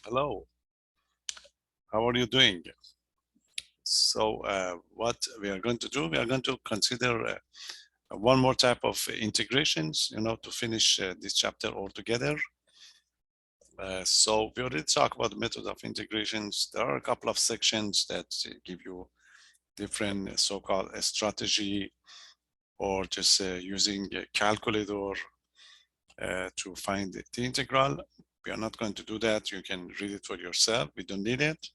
Hello, how are you doing? So what we are going to do, we are going to consider one more type of integrations, to finish this chapter altogether. So we already talked about the method of integrations. There are a couple of sections that give you different so-called strategy or just using a calculator to find the integral. We are not going to do that. You can read it for yourself. We don't need it.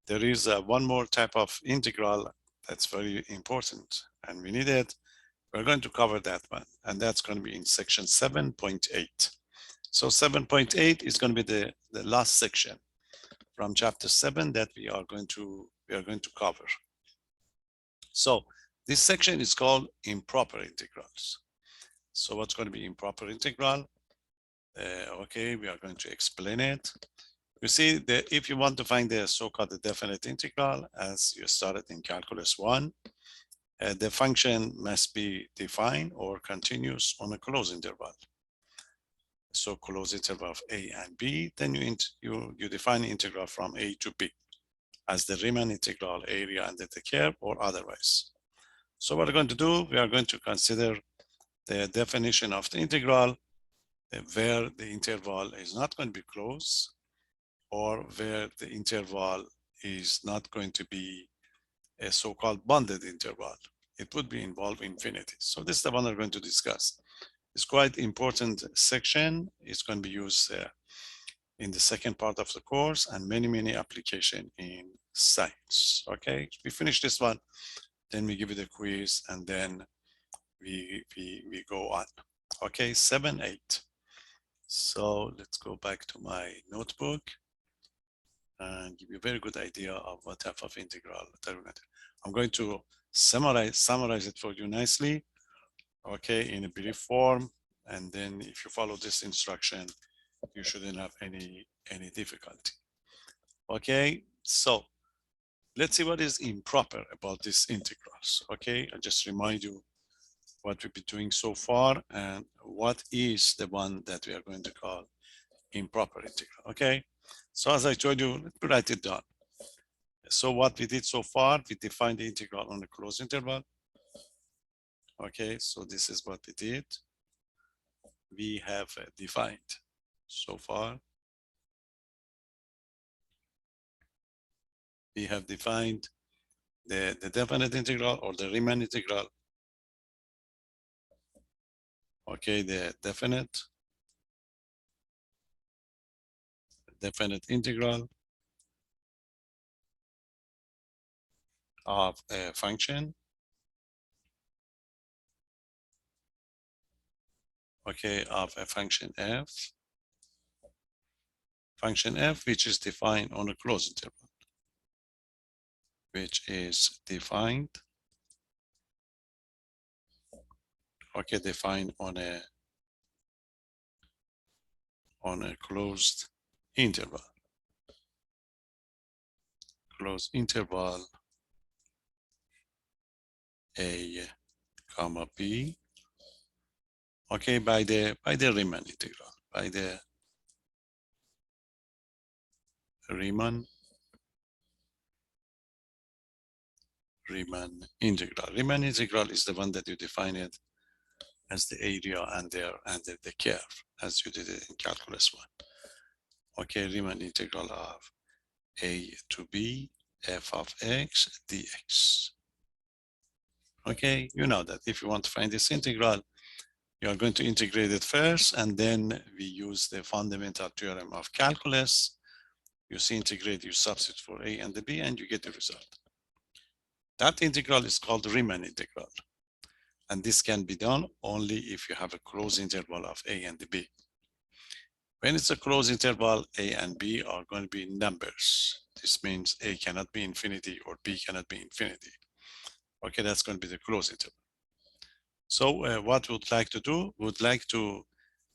There is one more type of integral that's very important and we need it. We're going to cover that one, and that's going to be in section 7.8. So 7.8 is going to be the last section from chapter 7 that we are going to cover. So this section is called improper integrals. So what's going to be improper integral? Okay, we are going to explain it. You see that if you want to find the so-called definite integral, as you started in calculus 1, the function must be defined or continuous on a closed interval. So closed interval of a and b, then you define the integral from a to b as the Riemann integral area under the curve or otherwise. So what we're going to do, we are going to consider the definition of the integral where the interval is not going to be closed or where the interval is not going to be a so-called bounded interval. It would be involved infinity. So this is the one we're going to discuss. It's quite important section. It's going to be used in the second part of the course and many applications in science. Okay, we finish this one, then we give it a quiz, and then we go on. Okay, 7, 8. So let's go back to my notebook and give you a very good idea of what type of integral. I'm going to summarize it for you nicely, okay, in a brief form, and then if you follow this instruction, you shouldn't have any difficulty. Okay, so let's see what is improper about these integrals. Okay, I'll just remind you what we've been doing so far and what is the one that we are going to call improper integral. Okay, so as I told you, let me write it down. So what we did so far, we defined the integral on a closed interval. Okay, so this is what we did. We have defined so far. We have defined the definite integral or the Riemann integral. Okay, the definite integral of a function. Okay, of a function f. Function f, which is defined on a closed interval, which is defined, okay, defined on a closed interval. Closed interval a comma b. Okay, by the Riemann integral, by the Riemann integral. Riemann integral is the one that you define it as the area under the curve, as you did it in calculus 1. Okay, Riemann integral of a to b f of x dx. Okay, you know that if you want to find this integral, you are going to integrate it first, and then we use the fundamental theorem of calculus. You see, integrate, you substitute for a and the b, and you get the result. That integral is called the Riemann integral. And this can be done only if you have a closed interval of a and the b. When it's a closed interval, a and b are going to be numbers. This means a cannot be infinity or b cannot be infinity. Okay, that's going to be the closed interval. So what we would like to do, we would like to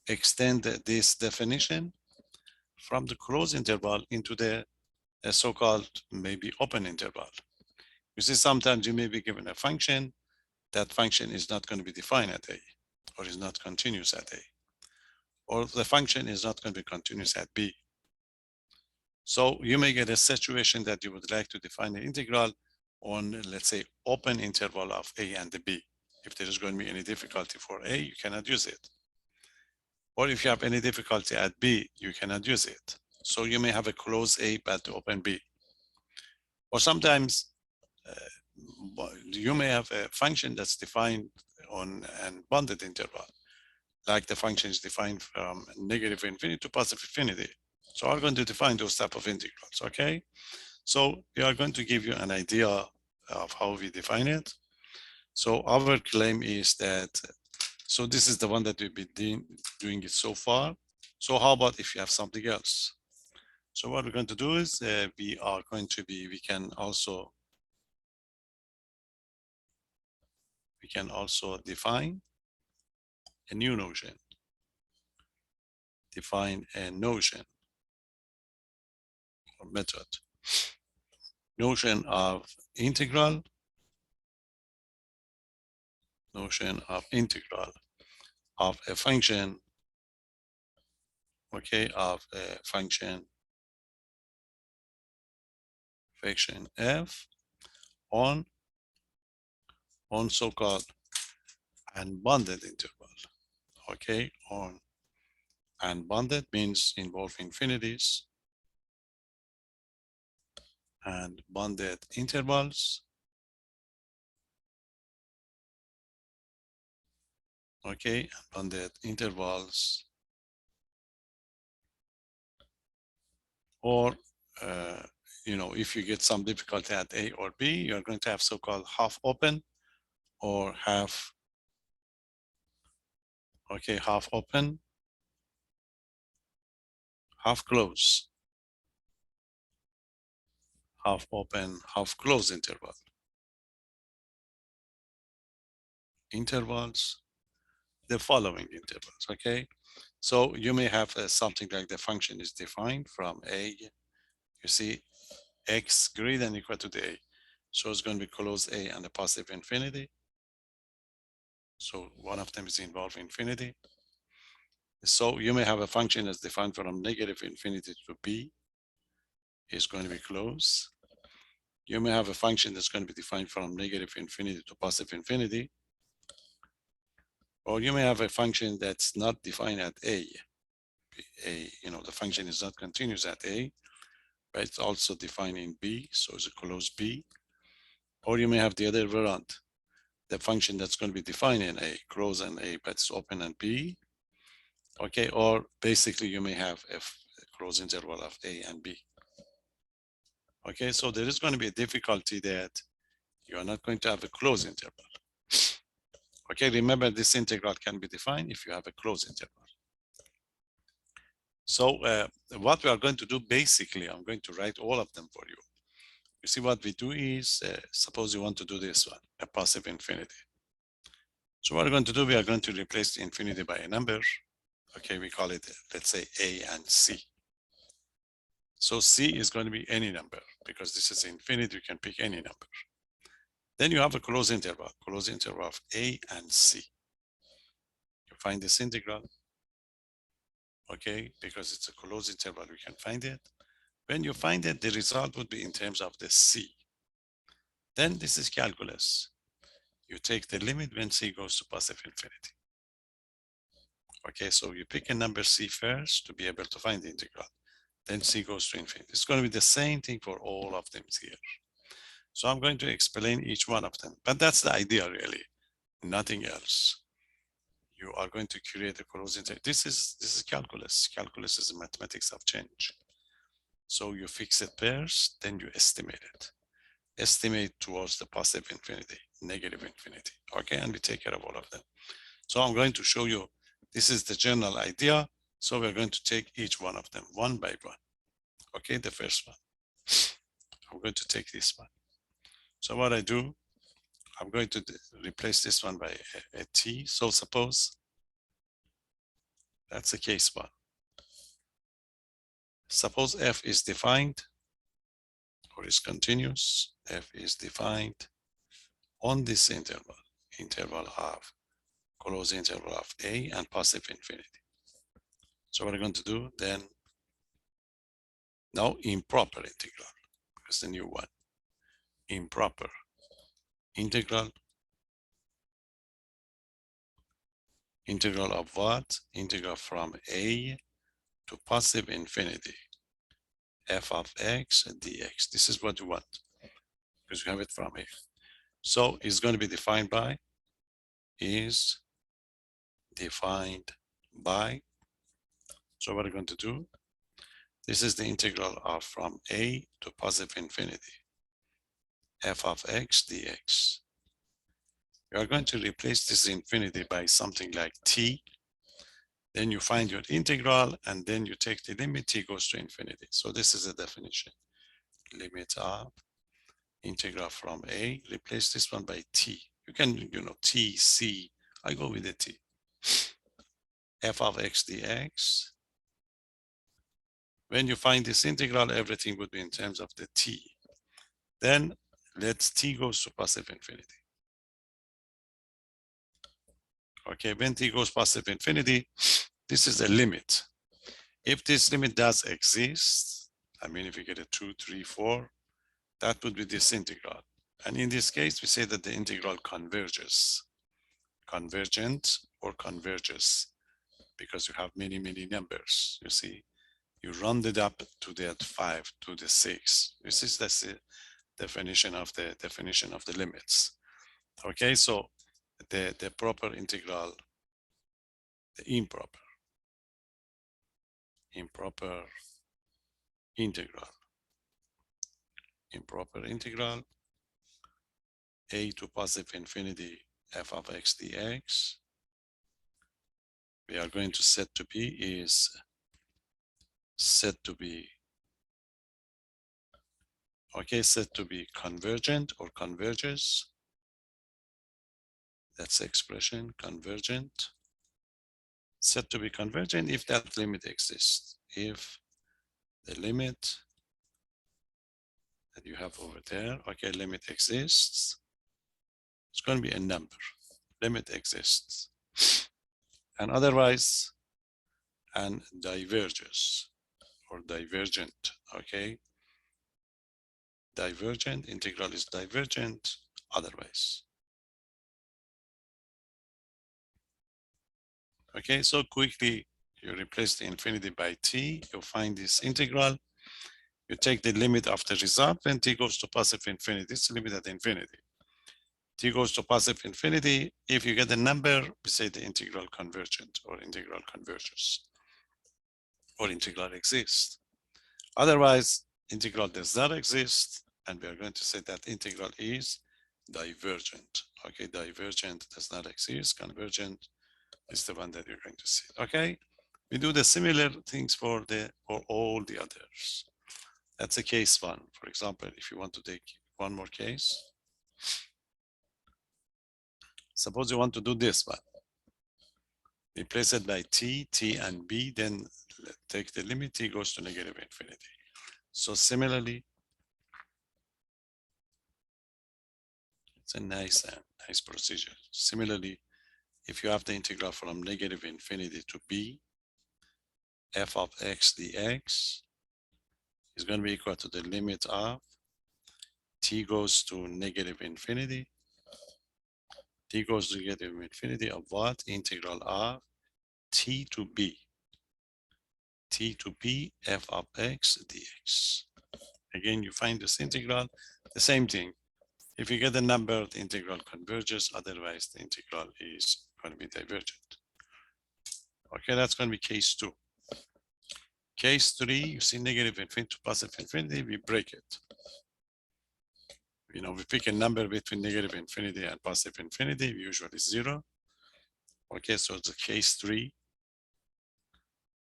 extend this definition from the closed interval into the so-called maybe open interval. You see, sometimes you may be given a function. That function is not going to be defined at a, or is not continuous at a, or the function is not going to be continuous at b. So you may get a situation that you would like to define an integral on, let's say, open interval of a and b. If there is going to be any difficulty for a, you cannot use it. Or if you have any difficulty at b, you cannot use it. So you may have a closed a but open b. Or sometimes you may have a function that's defined on an bounded interval, like the function is defined from negative infinity to positive infinity. So I'm going to define those type of integrals, okay? So we are going to give you an idea of how we define it. So our claim is that, so this is the one that we've been doing it so far. So how about if you have something else? So what we're going to do is we can also define a new notion. Define a notion or method. Notion of integral. Notion of integral of a function, okay, of a function f on so-called unbounded interval, okay, on unbounded means involve infinities and bounded intervals, okay, bounded intervals, or if you get some difficulty at a or b, you're going to have so-called half open or half, okay, half open, half close, half open, half close intervals, the following intervals, okay? So you may have something like the function is defined from a, you see, x greater than or equal to the a. So it's going to be closed a and a positive infinity. So one of them is involved infinity. So you may have a function that's defined from negative infinity to b, is going to be closed. You may have a function that's going to be defined from negative infinity to positive infinity. Or you may have a function that's not defined at a. The function is not continuous at a, but it's also defined in b, so it's a closed b. Or you may have the other variant, the function that's going to be defined in a, closed in a, but it's open in b. Okay, or basically you may have a closed interval of a and b. Okay, so there is going to be a difficulty that you are not going to have a closed interval. Okay, remember this integral can be defined if you have a closed interval. So what we are going to do, basically, I'm going to write all of them for you. You see what we do is, suppose you want to do this one, a positive infinity. So what we're going to do, we are going to replace the infinity by a number. Okay, we call it, let's say, a and c. So c is going to be any number, because this is infinity, you can pick any number. Then you have a closed interval of a and c. You find this integral, okay, because it's a closed interval, we can find it. When you find it, the result would be in terms of the c. Then this is calculus. You take the limit when c goes to positive infinity. Okay, so you pick a number c first to be able to find the integral. Then c goes to infinity. It's going to be the same thing for all of them here. So I'm going to explain each one of them, but that's the idea really, nothing else. You are going to create a closed interval. This is calculus. Calculus is mathematics of change. So you fix it first, then you estimate it. Estimate towards the positive infinity, negative infinity. Okay, and we take care of all of them. So I'm going to show you, this is the general idea. So we're going to take each one of them one by one. Okay, the first one. I'm going to take this one. So what I do, I'm going to replace this one by a t. So suppose that's the case one. Suppose f is defined or is continuous. F is defined on this interval of closed interval of a and positive infinity. So what I'm going to do then, Now improper integral, because the new one. Improper integral. Integral of what? Integral from a to positive infinity. F of x dx. This is what you want, because you have it from here. So it's going to be defined by, is defined by. So what are we going to do? This is the integral of from a to positive infinity. F of x dx. You are going to replace this infinity by something like t. Then you find your integral, and then you take the limit, t goes to infinity. So this is the definition. Limit of integral from a, replace this one by t. You can, t, c, I go with the t. F of x dx. When you find this integral, everything would be in terms of the t. Then let t goes to positive infinity. Okay, when t goes positive infinity, this is a limit. If this limit does exist, I mean, if you get a 2, 3, 4, that would be this integral. And in this case, we say that the integral converges. Convergent or converges, because you have many, many numbers. You see, you round it up to the 5, to the 6. This is the definition of the limits. Okay, so the proper integral, the improper integral, a to positive infinity f of x dx, we are going to set to be is set to be convergent or converges. That's the expression, convergent. Set to be convergent if that limit exists. If the limit that you have over there, limit exists, it's going to be a number. Limit exists. And otherwise, and diverges or divergent, divergent, integral is divergent otherwise. Okay, so quickly you replace the infinity by t, you find this integral, you take the limit of the result, when t goes to positive infinity, it's the limit at infinity. T goes to positive infinity, if you get a number, we say the integral convergent or integral converges or integral exists. Otherwise, integral does not exist, and we are going to say that integral is divergent. Okay, divergent does not exist, convergent is the one that you're going to see. Okay, we do the similar things for all the others. That's a case one. For example, if you want to take one more case, suppose you want to do this one. Replace it by t, and b, then take the limit, t goes to negative infinity. So similarly, it's a nice procedure. Similarly, if you have the integral from negative infinity to b, f of x dx is going to be equal to the limit of t goes to negative infinity. T goes to negative infinity of what? Integral of t to b f of x dx. Again, you find this integral, the same thing. If you get a number, the integral converges, otherwise the integral is going to be divergent. Okay, that's going to be case 2. Case 3, you see negative infinity to positive infinity, we break it. We pick a number between negative infinity and positive infinity, usually 0. Okay, so it's a case 3.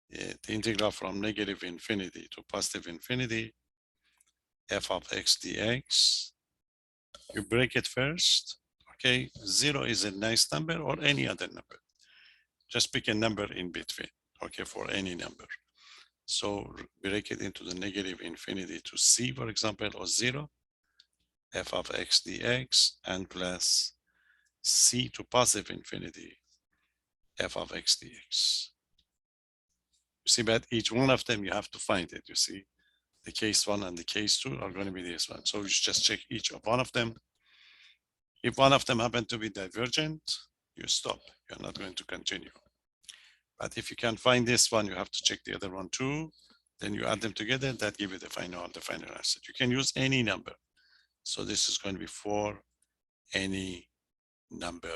The integral from negative infinity to positive infinity, f of x dx. You break it first. Okay, 0 is a nice number or any other number. Just pick a number in between, okay, for any number. So break it into the negative infinity to c, for example, or 0, f of x dx, and plus c to positive infinity, f of x dx. You see, but each one of them, you have to find it, you see. The case 1 and the case 2 are going to be this one. So you just check each of one of them. If one of them happen to be divergent, you stop. You're not going to continue. But if you can't find this one, you have to check the other one too. Then you add them together, that give you the final answer. You can use any number. So this is going to be for any number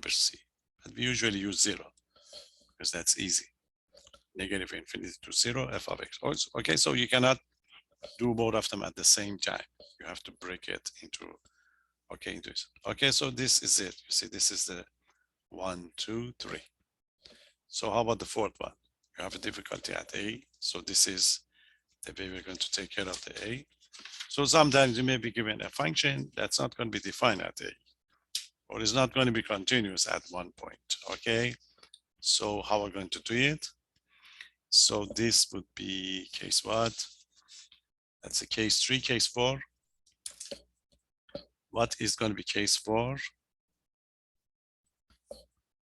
C. But we usually use 0 because that's easy. Negative infinity to 0, f of x. Okay, so you cannot do both of them at the same time. You have to break it into, okay, into this. Okay, so this is it. You see, this is the 1, 2, 3. So how about the fourth one? You have a difficulty at A. So this is the way we're going to take care of the A. So sometimes you may be given a function that's not going to be defined at A, or is not going to be continuous at one point, okay? So how are we going to do it? So this would be case what? That's a case 3, case 4. What is going to be case 4?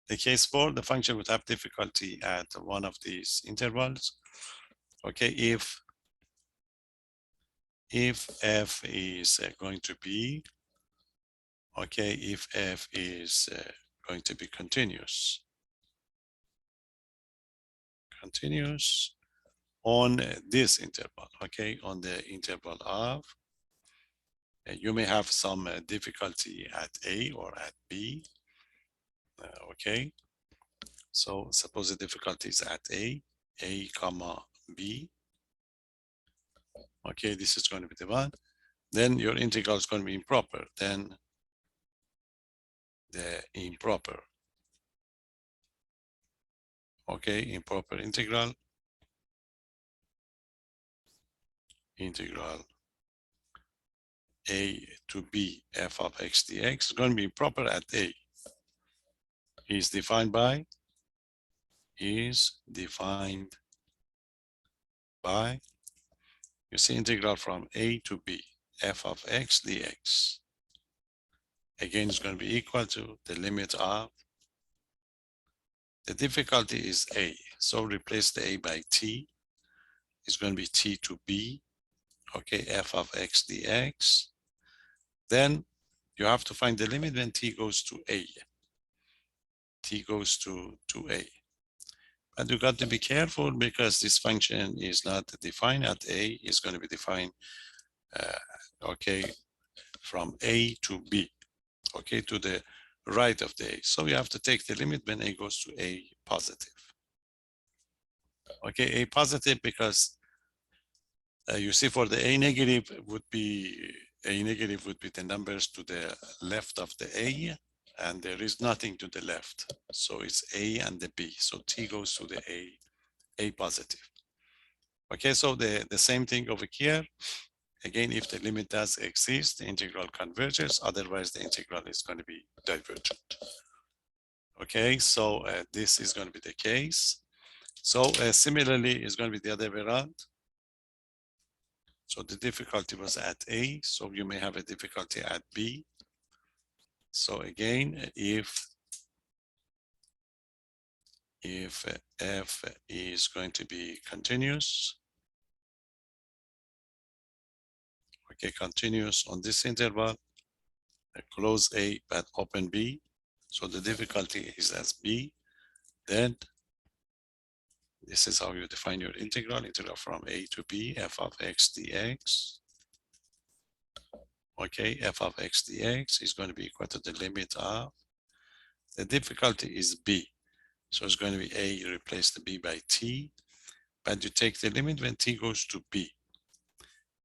The case 4, the function would have difficulty at one of these intervals. Okay, if f is going to be, okay, if f is going to be continuous on this interval, okay, on the interval of, you may have some difficulty at A or at B, okay. So suppose the difficulty is at A comma B. Okay, this is going to be the one. Then your integral is going to be improper. Then the improper. Okay, improper integral A to B f of x dx is going to be improper at A. Is defined by you see, integral from A to B f of x dx. Again, it's going to be equal to the limit of, the difficulty is A, so replace the A by t. It's going to be t to B, okay, f of x dx. Then you have to find the limit when t goes to A. T goes to A. But you got to be careful because this function is not defined at A, it's going to be defined, okay, from A to B, okay, to the right of the A. So you have to take the limit when A goes to A positive. Okay, A positive because you see, for the A negative would be the numbers to the left of the A, and there is nothing to the left. So it's A and the B. So T goes to the A positive. Okay, so the same thing over here. Again, if the limit does exist, the integral converges. Otherwise, the integral is going to be divergent. Okay, so this is going to be the case. So similarly, it's going to be the other way around. So the difficulty was at A, so you may have a difficulty at B. So again, if f is going to be continuous, okay, continuous on this interval, close A but open B, so the difficulty is as B, then this is how you define your integral from A to B, f of x dx. Okay, f of x dx is going to be equal to the limit of, the difficulty is B. So it's going to be A, you replace the B by T, but you take the limit when T goes to B.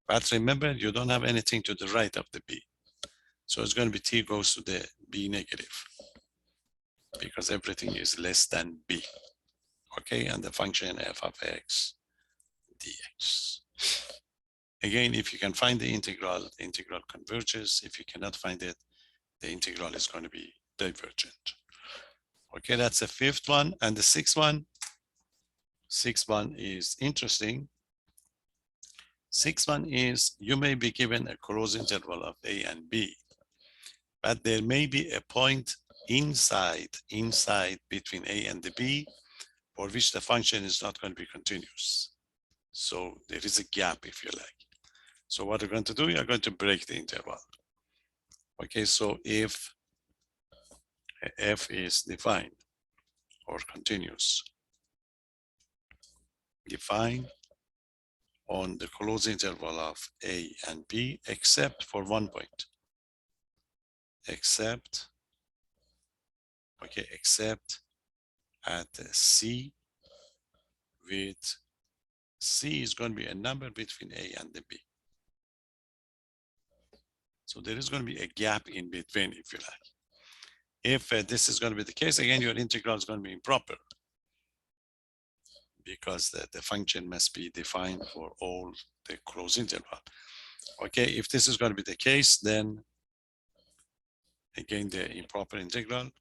But remember, you don't have anything to the right of the B. So it's going to be T goes to the B negative because everything is less than B. Okay, and the function f of x dx. Again, if you can find the integral converges. If you cannot find it, the integral is going to be divergent. Okay, that's the fifth one. And the sixth one is interesting. Sixth one is, you may be given a closed interval of A and B, but there may be a point inside between A and the B for which the function is not going to be continuous. So there is a gap, if you like. So what you're going to do, you're going to break the interval. Okay, so if f is defined or continuous, defined on the closed interval of a and b, except for one point, except at c, with c is going to be a number between a and the b. So there is going to be a gap in between, if you like. If this is going to be the case, again, your integral is going to be improper, because the function must be defined for all the closed interval. Okay, if this is going to be the case, then again, the improper integral,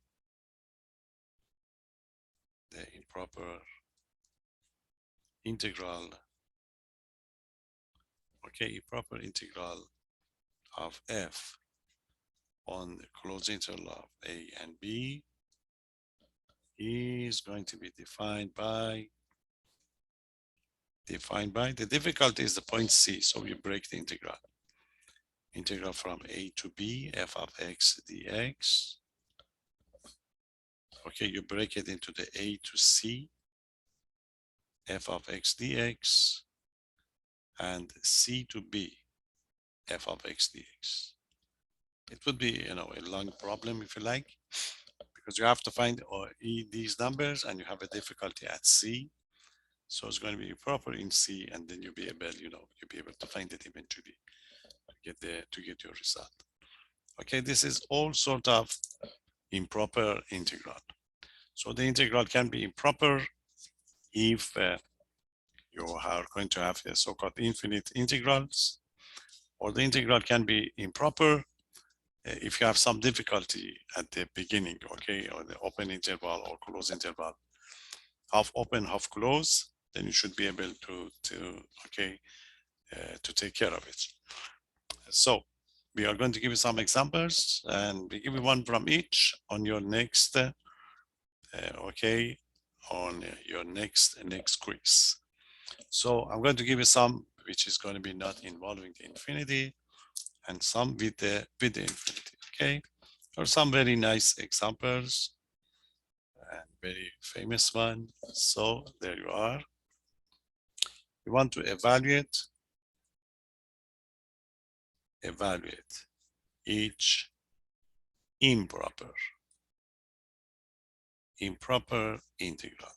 okay, improper integral of f on the closed interval of a and b is going to be defined by the difficulty is the point c, so we break the integral from a to b, f of x dx. Okay, you break it into the a to c, f of x dx, and c to b, f of x dx. It would be, a long problem, if you like, because you have to find these numbers, and you have a difficulty at c. So it's going to be proper in c, and then you'll be able, to find it eventually to get your result. Okay, this is all sort of improper integral. So the integral can be improper if you are going to have a so-called infinite integrals, or the integral can be improper if you have some difficulty at the beginning, okay, or the open interval or close interval, half open, half close, then you should be able to take care of it. So we are going to give you some examples, and we give you one from each on your next, on your next quiz. So I'm going to give you some which is going to be not involving the infinity, and some with the infinity, okay? Or some very nice examples and very famous one. So there you are. You want to evaluate each improper integral.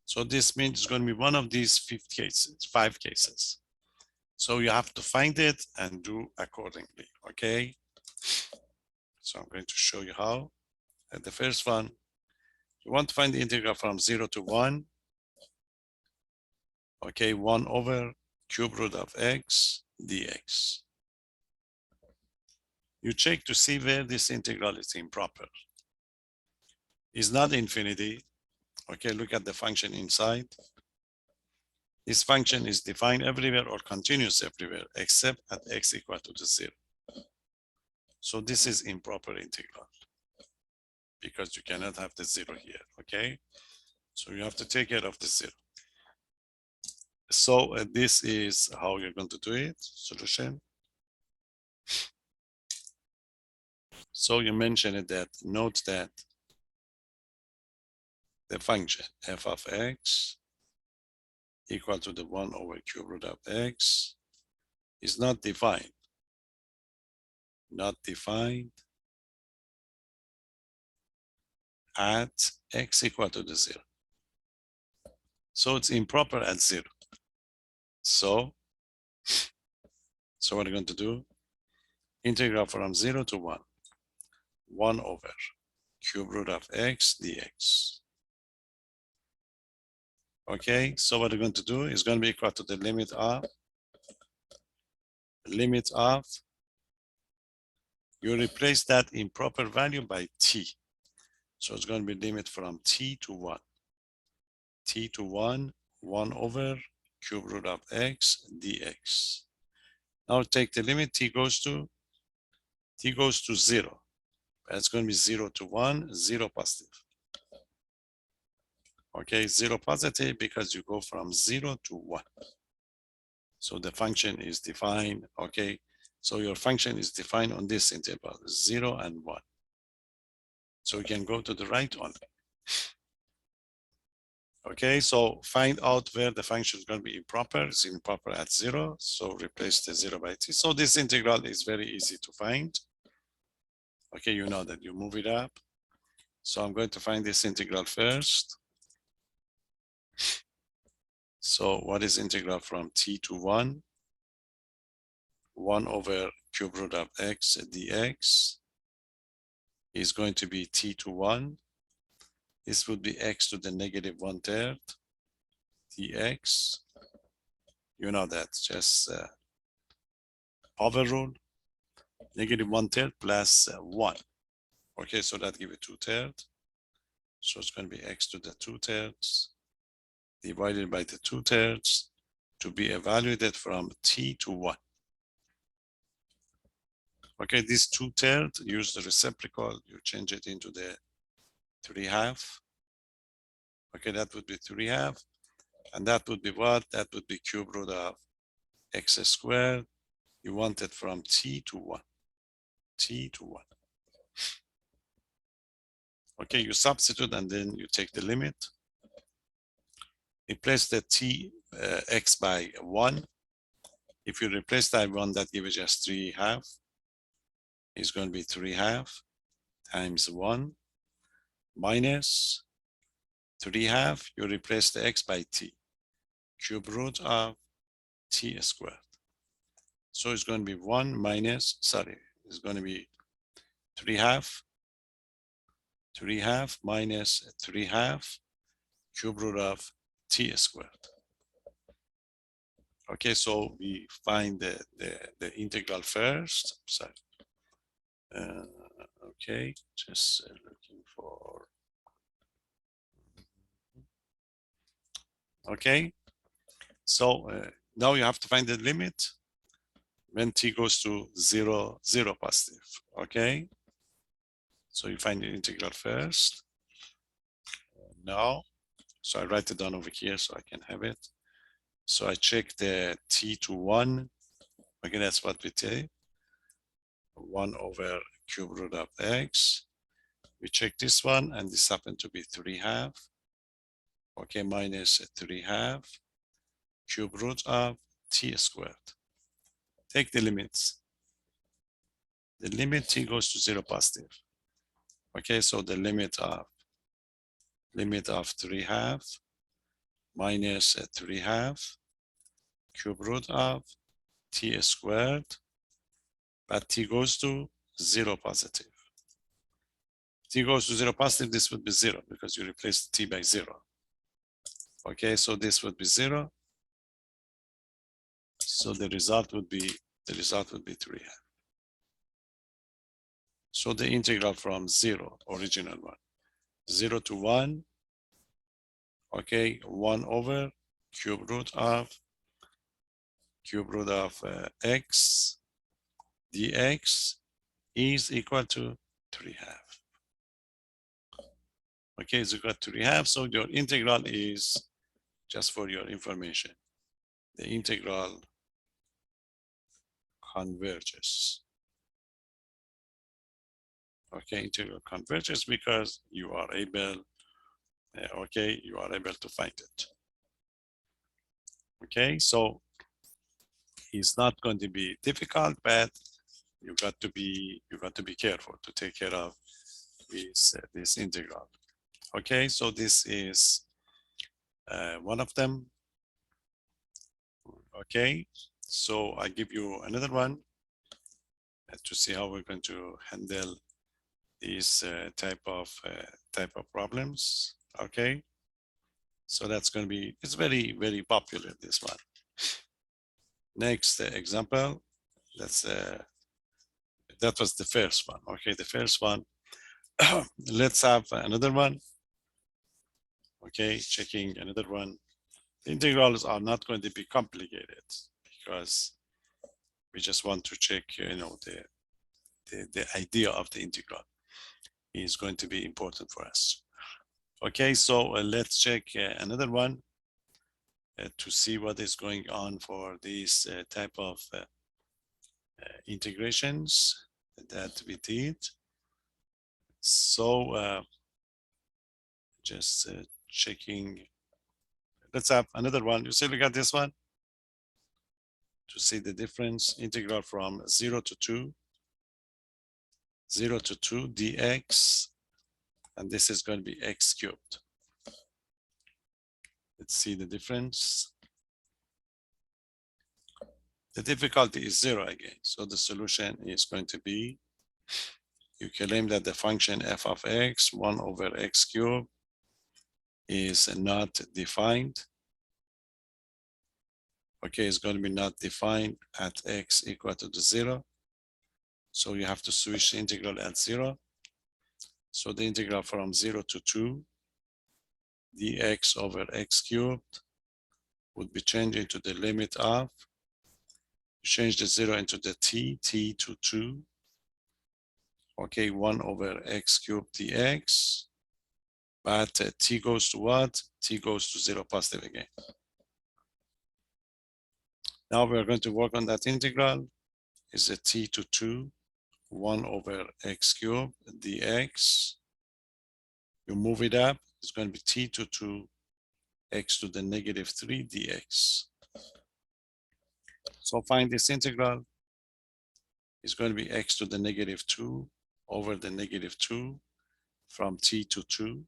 So this means it's going to be one of these 5 cases. So you have to find it and do accordingly, okay? So I'm going to show you how. And the first one, you want to find the integral from 0 to 1. Okay, 1 over cube root of x dx. You check to see where this integral is improper. It's not infinity. Okay, look at the function inside. This function is defined everywhere or continuous everywhere except at x equal to 0. So this is improper integral because you cannot have the 0 here, okay? So you have to take care of the 0. So this is how you're going to do it, solution. So you mentioned that, note that the function f of x equal to the 1 over cube root of x is not defined at x equal to the 0. So it's improper at 0. So what are you going to do? Integral from 0 to 1. 1 over cube root of x dx. Okay, so what we're going to do is going to be equal to the limit of, you replace that improper value by t. So it's going to be limit from t to 1. T to 1, 1 over cube root of x dx. Now take the limit, t goes to 0. That's going to be 0 to 1, 0 positive. Okay, 0 positive because you go from 0 to 1. So the function is defined, okay? So your function is defined on this interval, 0 and 1. So you can go to the right only. Okay, so find out where the function is going to be improper. It's improper at 0, so replace the 0 by t. So this integral is very easy to find. Okay, you know that you move it up. So I'm going to find this integral first. So what is integral from t to 1? 1 over cube root of x dx is going to be t to 1. This would be x to the negative 1/3 dx. You know that, just power rule, negative 1/3 plus 1. Okay, so that gives it 2/3. So it's going to be x to the 2/3 divided by the 2/3 to be evaluated from t to 1. Okay, this 2/3, use the reciprocal, you change it into the 3/2. Okay, that would be 3/2. And that would be what? That would be cube root of x squared. You want it from t to 1. T to 1. Okay, you substitute and then you take the limit. Replace the t x by 1. If you replace that 1, that gives just 3/2. It's going to be 3/2 times 1 minus 3/2. You replace the x by t. Cube root of t squared. So it's going to be 1 minus, sorry, it's going to be 3/2. 3/2 minus 3/2 cube root of t squared. Okay, so we find the integral first. Sorry. Okay, just looking for. Okay, so now you have to find the limit when t goes to 0, 0 positive. Okay, so you find the integral first. Now, so I write it down over here so I can have it. So I check the t to 1. Okay, that's what we take. 1 over cube root of x. We check this one, and this happened to be 3/2. Okay, minus 3/2 cube root of t squared. Take the limits. The limit t goes to 0 positive. Okay, so the limit of 3/2 minus 3/2 cube root of t squared, but t goes to 0 positive. T goes to 0 positive, this would be 0 because you replace t by 0. Okay, so this would be 0. So the result would be 3/2. So the integral from 0, original one, 0 to 1, okay, 1 over cube root of x dx is equal to 3/2. Okay, it's equal to 3/2. So your integral is, just for your information, the integral converges. Okay, integral converges because you are able, okay, you are able to find it. Okay, so it's not going to be difficult, but you got to be careful to take care of this integral. Okay, so this is one of them. Okay, so I give you another one to see how we're going to handle these type of problems. Okay, so that's going to be, it's very, very popular, this one. Next example, that's that was the first one. Okay, the first one. Let's have another one. Okay, checking another one. The integrals are not going to be complicated because we just want to check, you know, the idea of the integral is going to be important for us. Okay, so let's check another one to see what is going on for these type of integrations that we did. So just checking. Let's have another one. You see, look at this one to see the difference. Integral from 0 to 2, 0 to 2 dx, and this is going to be x cubed. Let's see the difference. The difficulty is 0 again, so the solution is going to be, you claim that the function f of x 1 over x cubed is not defined. Okay, it's going to be not defined at x equal to the 0. So you have to switch the integral at 0. So the integral from 0 to 2 dx over x cubed would be changed into the limit of, change the 0 into the t to 2. Okay, 1 over x cubed dx. But t goes to what? T goes to 0 positive again. Now we're going to work on that integral. Is a t to 2, 1 over x cubed dx. You move it up, it's going to be t to 2, x to the negative 3 dx. So find this integral. It's going to be x to the negative 2 over the negative 2 from t to 2.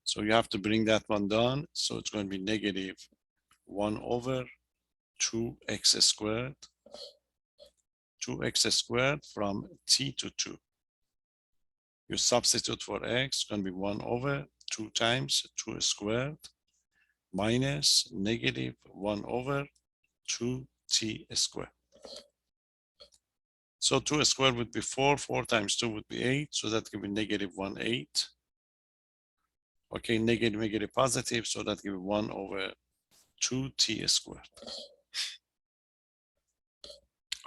So you have to bring that one down. So it's going to be negative 1 over 2x squared. 2x squared from t to 2. You substitute for x, it's going to be 1 over 2 times 2 squared minus negative 1 over 2t squared. So 2 squared would be 4, 4 times 2 would be 8, so that can be negative 1, 8. Okay, negative, negative, positive, so that gives 1 over 2t squared.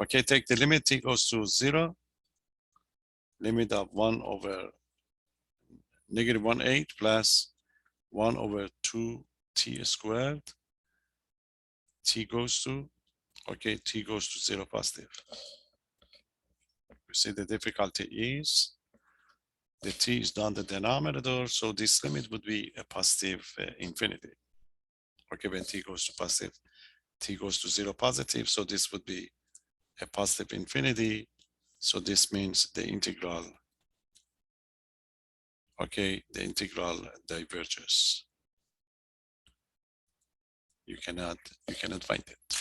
Okay, take the limit, t goes to 0. Limit of 1 over negative 1, 8 plus 1 over 2t squared. T goes to, okay, t goes to 0 positive. You see the difficulty is the t is down the denominator, so this limit would be a positive infinity. Okay, when t goes to positive, t goes to 0 positive, so this would be a positive infinity. So this means the integral, okay, the integral diverges. You cannot find it.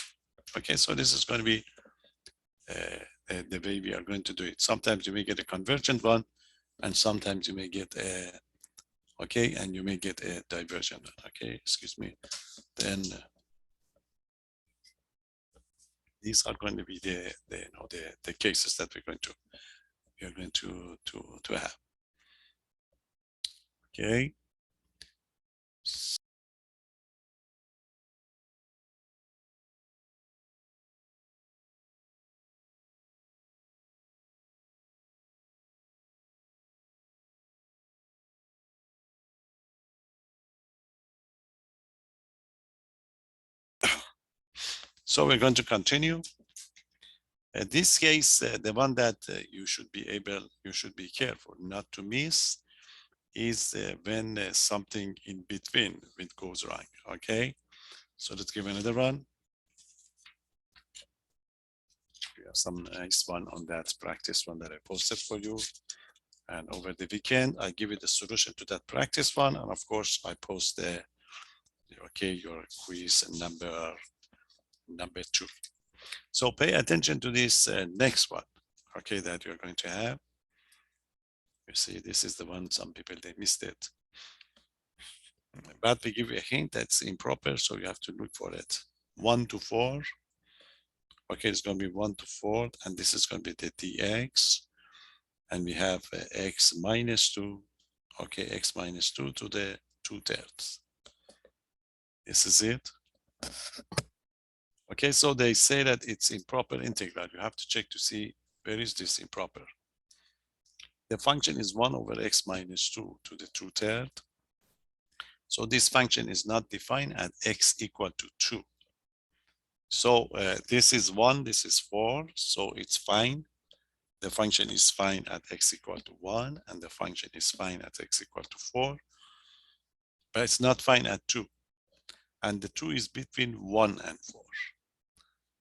Okay, so this is going to be the way we are going to do it. Sometimes you may get a convergent one, and sometimes you may get a, okay, and you may get a divergent one. Okay, excuse me. Then these are going to be the cases that we are going to have. Okay. So we're going to continue. In this case, the one that you should be careful not to miss is when something in between it goes wrong. Okay, so let's give another one. We have some nice one on that practice one that I posted for you. And over the weekend, I give you the solution to that practice one. And of course, I post the, okay, your quiz number 2. So pay attention to this next one, okay, that you're going to have. You see, this is the one, some people, they missed it. But we give you a hint that's improper, so you have to look for it. 1 to 4. Okay, it's going to be 1 to 4, and this is going to be the dx. And we have x minus 2. Okay, x minus 2 to the 2/3. This is it. Okay, so they say that it's improper integral. You have to check to see where is this improper. The function is 1 over x minus 2 to the 2/3. So this function is not defined at x equal to 2. So this is 1, this is 4, so it's fine. The function is fine at x equal to 1, and the function is fine at x equal to 4, but it's not fine at 2. And the 2 is between 1 and 4.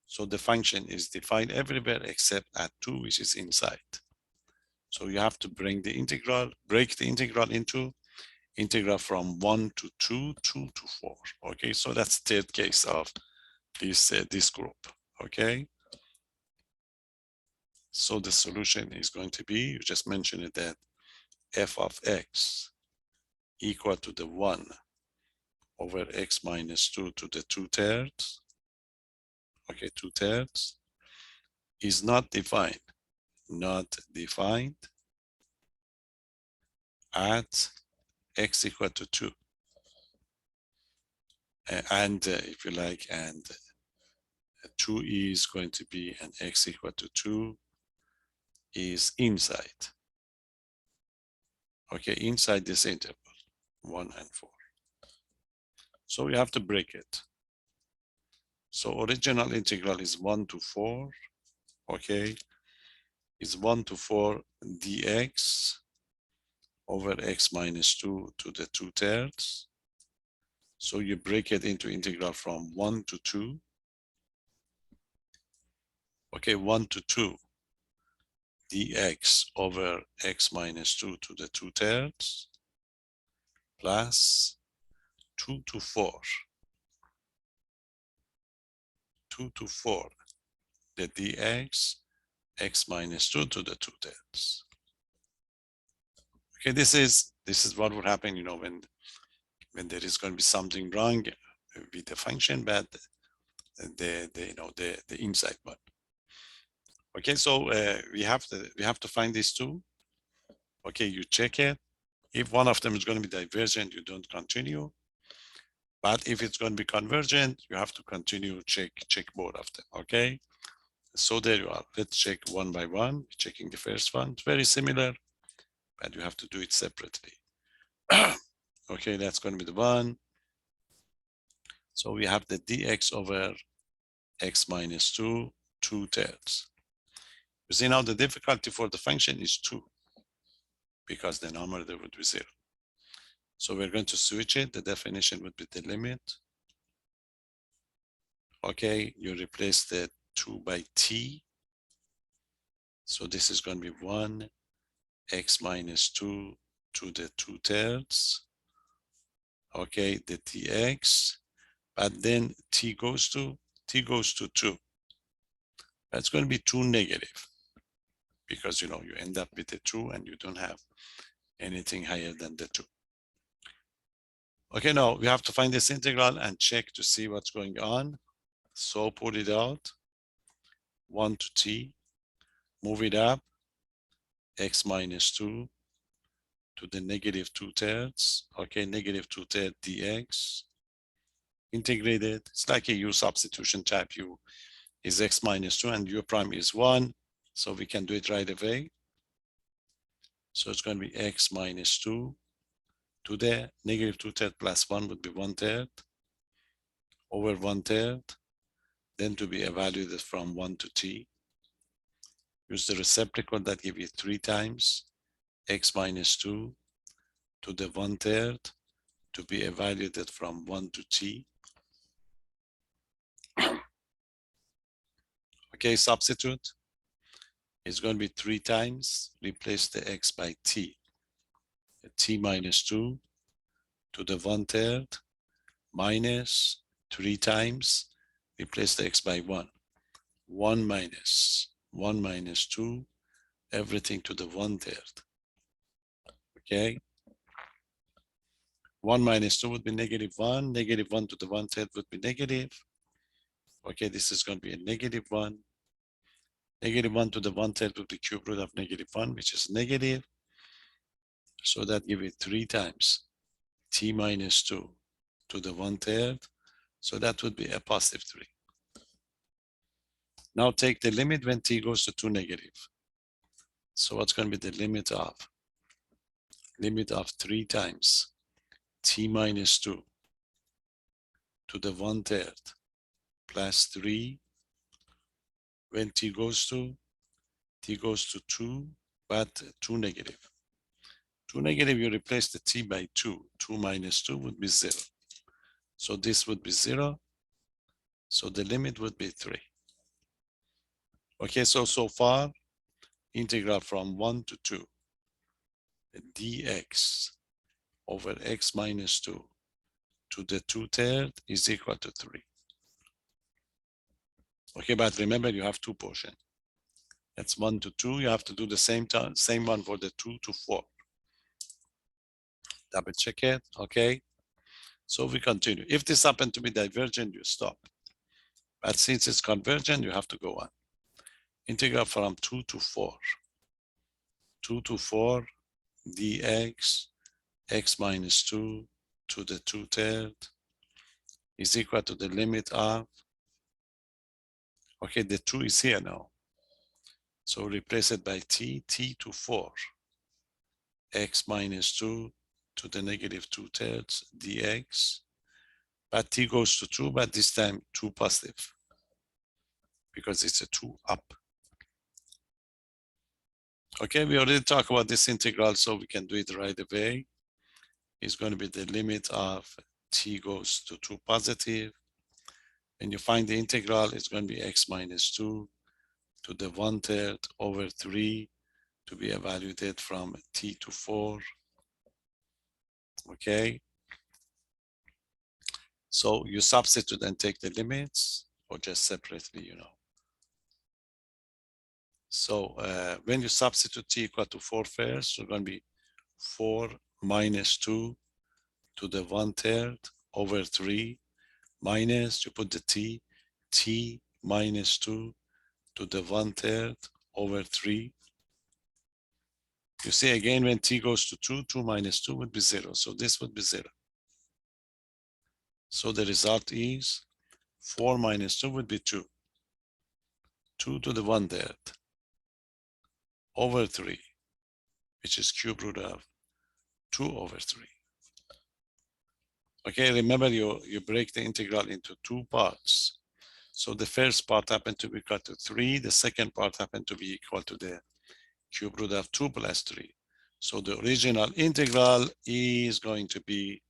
So the function is defined everywhere except at 2, which is inside. So you have to break the integral into integral from 1 to 2, 2 to 4. Okay, so that's the third case of this group. Okay. So the solution is going to be, you just mentioned it, that f of x equal to the 1 over x minus 2 to the 2/3. Okay, 2/3 is not defined at x equal to 2. And if you like, and 2 is going to be an x equal to 2 is inside. Okay, inside this interval, 1 and 4. So we have to break it. So original integral is 1 to 4, okay, is 1 to 4 dx over x minus 2 to the 2/3. So you break it into integral from 1 to 2. Okay, 1 to 2 dx over x minus 2 to the 2/3 plus 2 to 4 the dx x minus 2 to the 2/3. Okay, this is what would happen, you know, when there is going to be something wrong with the function, but the inside one. Okay, so we have to find these two. Okay, you check it. If one of them is going to be divergent, you don't continue. But if it's going to be convergent, you have to continue, check both of them. Okay, so there you are. Let's check one by one. Checking the first one. It's very similar, but you have to do it separately. Okay, that's going to be the one. So we have the dx over x minus 2, 2/3. You see now the difficulty for the function is 2 because the numerator would be 0. So we're going to switch it. The definition would be the limit. Okay, you replace the 2 by t. So this is going to be 1 x minus 2 to the 2/3. Okay, the dx, but then t goes to 2. That's going to be 2 negative because, you know, you end up with the 2 and you don't have anything higher than the 2. Okay, now we have to find this integral and check to see what's going on. So pull it out, 1 to t, move it up, x minus 2 to the negative 2/3. Okay, negative 2/3 dx. Integrated. It's like a u substitution type. U is x minus 2 and u prime is 1. So we can do it right away. So it's going to be x minus 2 to the negative 2/3 plus 1 would be 1/3 over 1/3. Then to be evaluated from 1 to t. Use the reciprocal that give you 3 times x minus 2 to the 1/3 to be evaluated from 1 to t. Okay, substitute. It's going to be 3 times. Replace the x by t. T minus 2 to the 1/3 minus 3 times. Replace the x by 1. 1 minus 2, everything to the 1/3. Okay. 1 minus 2 would be negative 1. Negative 1 to the 1/3 would be negative. Okay, this is going to be a negative 1. Negative 1 to the 1/3 would be cube root of negative 1, which is negative. So that gives it 3 times t minus 2 to the 1/3. So that would be a positive 3. Now take the limit when t goes to 2 negative. So what's going to be the limit of 3 times t minus 2 to the 1/3 plus 3 when t goes to 2, but 2 negative. 2 negative, you replace the t by 2. 2 minus 2 would be 0. So this would be 0. So the limit would be 3. Okay, so far, integral from 1 to 2, dx over x minus 2 to the 2/3 is equal to 3. Okay, but remember you have two portions. That's 1 to 2. You have to do the same one for the 2 to 4. Double check it, okay? So we continue. If this happens to be divergent, you stop. But since it's convergent, you have to go on. Integral from 2 to 4. 2 to 4 dx x minus 2 to the 2/3 is equal to the limit of, okay, the 2 is here now. So replace it by t to 4, x minus 2 to the negative 2/3 dx. But t goes to 2, but this time 2 positive because it's a 2 up. Okay, we already talked about this integral, so we can do it right away. It's going to be the limit of t goes to 2 positive. And you find the integral, it's going to be x minus 2 to the 1/3 over 3 to be evaluated from t to 4. Okay. So you substitute and take the limits, or just separately, you know. So when you substitute t equal to 4 first, you're going to be 4 minus 2 to the 1/3 over 3 minus, you put the t minus 2 to the 1/3 over 3. You see again, when t goes to 2, 2 minus 2 would be 0. So this would be 0. So the result is 4 minus 2 would be 2. 2 to the 1/3 over 3, which is cube root of 2 over 3. Okay, remember you break the integral into 2 parts. So the first part happened to be equal to 3. The second part happened to be equal to the cube root of 2 plus 3. So the original integral is going to be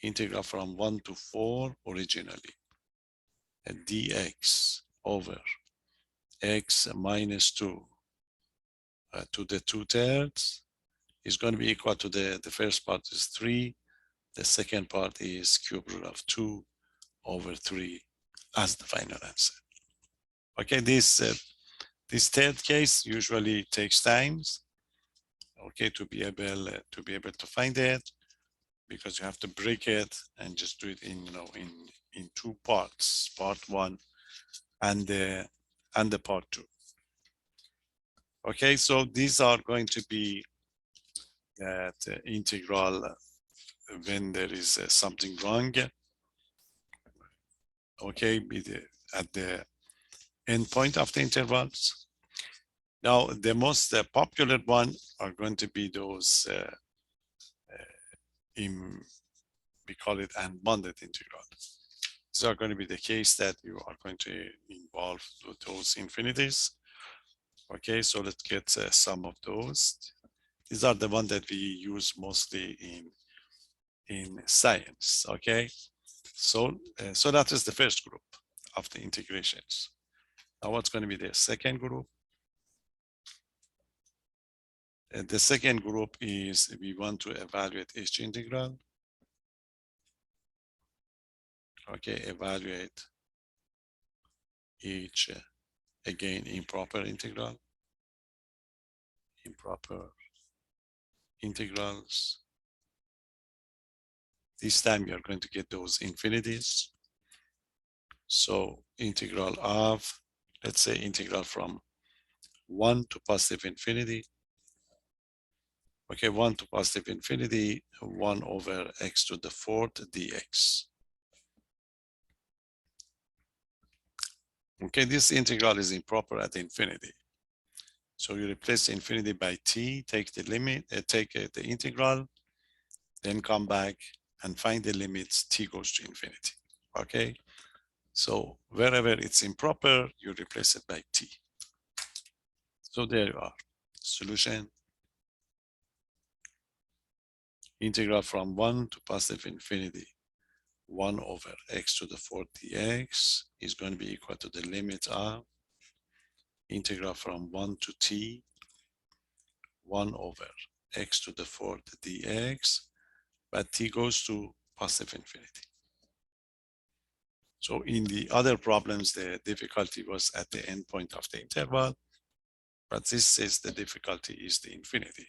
integral from 1 to 4 originally. And dx over x minus 2 to the 2/3 is going to be equal to the first part is 3. The second part is cube root of 2 over 3 as the final answer. Okay, this third case usually takes times, okay, to be able to find it, because you have to break it and just do it in, you know, in 2 parts, part 1 and the part 2. Okay, so these are going to be that integral when there is something wrong. Okay, at the end point of the intervals. Now, the most popular one are going to be those we call it unbounded integrals. These are going to be the case that you are going to involve those infinities. Okay, so let's get some of those. These are the ones that we use mostly in science. Okay, so that is the first group of the integrations. Now, what's going to be the second group? The second group is we want to evaluate each integral. Okay, evaluate each, again, improper integral. Improper integrals. This time you're going to get those infinities. So integral of, let's say integral from 1 to positive infinity. Okay, 1 to positive infinity, 1 over x to the 4th dx. Okay, this integral is improper at infinity. So you replace infinity by t, take the limit, take the integral, then come back and find the limits t goes to infinity. Okay, so wherever it's improper, you replace it by t. So there you are. Solution: integral from 1 to positive infinity 1 over x to the 4th dx is going to be equal to the limit of integral from 1 to t 1 over x to the 4th dx, but t goes to positive infinity. So in the other problems, the difficulty was at the end point of the interval, but this says the difficulty is the infinity.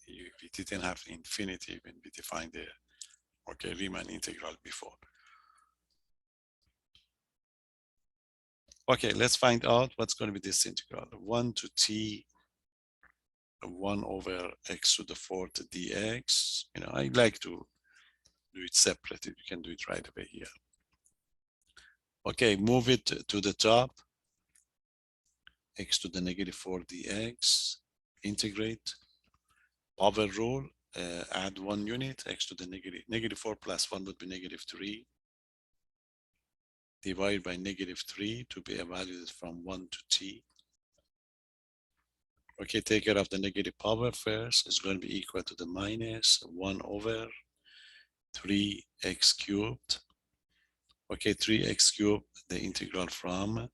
We didn't have infinity when we defined the Riemann integral before. Okay, let's find out what's going to be this integral. 1 to t 1 over x to the 4th dx. You know, I like to do it separate. You can do it right away here. Okay, move it to the top. X to the negative 4 dx. Integrate. Power rule. Add 1 unit. X to the negative 4 plus 1 would be negative 3. Divide by negative 3 to be evaluated from 1 to t. Okay, take care of the negative power first. It's going to be equal to the minus 1 over 3x cubed. Okay, 3x cubed, the integral from,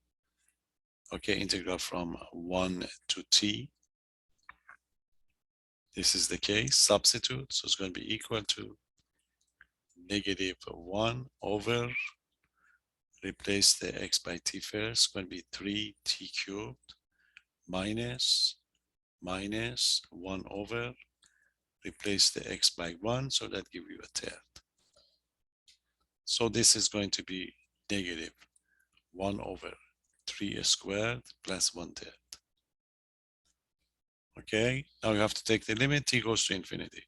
okay, integral from 1 to t. This is the case, substitute, so it's going to be equal to negative 1 over, replace the x by t first, it's going to be 3t cubed minus 1 over, replace the x by 1, so that gives you a third. So this is going to be negative 1 over 3 squared plus 1/3. Okay, now you have to take the limit, t goes to infinity.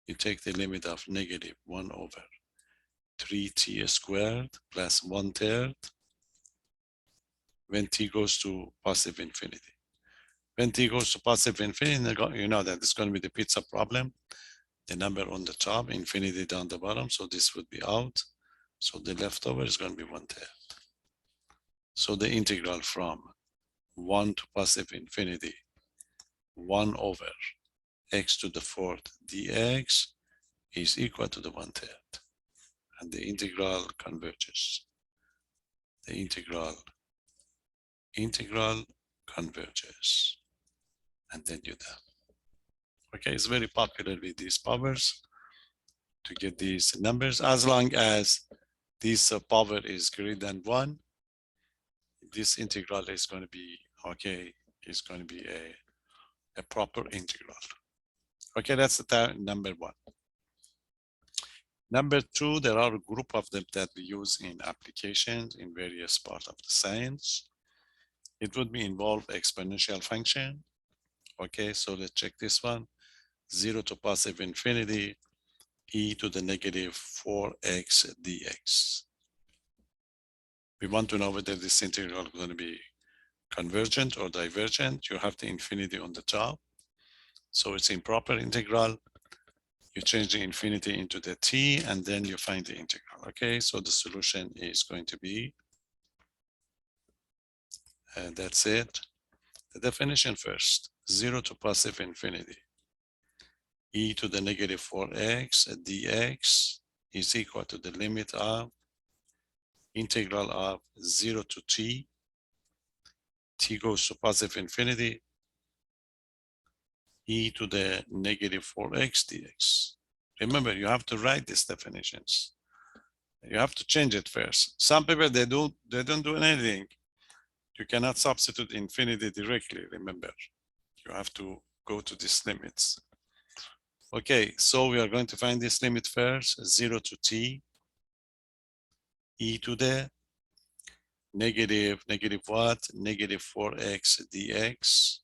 You take the limit of negative 1 over 3t squared plus 1/3 when t goes to positive infinity. When t goes to positive infinity, you know that it's going to be the pizza problem. The number on the top, infinity down the bottom, so this would be out. So the leftover is going to be 1/3. So the integral from 1 to positive infinity 1 over x to the 4th dx is equal to the 1/3. And the integral converges. The integral converges. And then you're done. Okay, it's very popular with these powers to get these numbers. As long as this power is greater than 1, this integral is going to be, okay, is going to be a proper integral. Okay, that's the number 1. Number 2, there are a group of them that we use in applications in various parts of the science. It would be involve exponential function. Okay, so let's check this one. 0 to positive infinity, e to the negative 4x dx. We want to know whether this integral is going to be convergent or divergent. You have the infinity on the top. So it's improper integral. You change the infinity into the t, and then you find the integral. Okay, so the solution is going to be, that's it. The definition first, 0 to positive infinity. E to the negative 4x dx is equal to the limit of integral of 0 to t. T goes to positive infinity. E to the negative 4x dx. Remember, you have to write these definitions. You have to change it first. Some people, they don't do anything. You cannot substitute infinity directly, remember. You have to go to these limits. Okay, so we are going to find this limit first, 0 to t, e to the negative what? Negative 4x dx.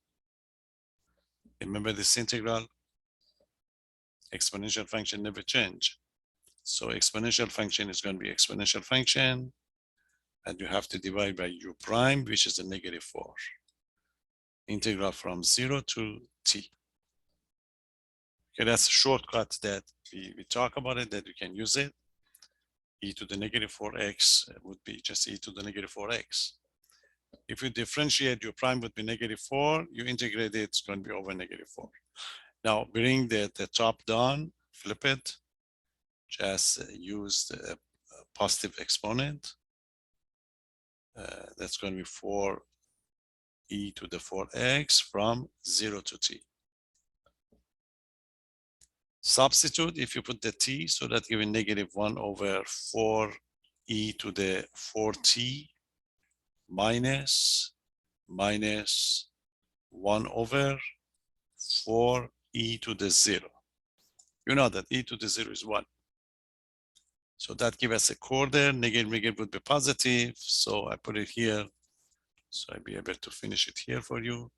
Remember this integral? Exponential function never change. So exponential function is going to be exponential function, and you have to divide by u prime, which is a negative 4. integral from 0 to t. Okay, that's a shortcut that we talk about it, that you can use it. E to the negative 4x would be just e to the negative 4x. If you differentiate, your prime would be negative 4, you integrate it, it's going to be over negative 4. Now bring the top down, flip it, just use the positive exponent. That's going to be 4 e to the 4x from 0 to t. Substitute, if you put the t, so that gives negative 1 over 4 e to the 4t minus 1 over 4 e to the 0. You know that e to the 0 is 1. So that gives us a quarter. Negative would be positive. So I put it here. So I'll be able to finish it here for you.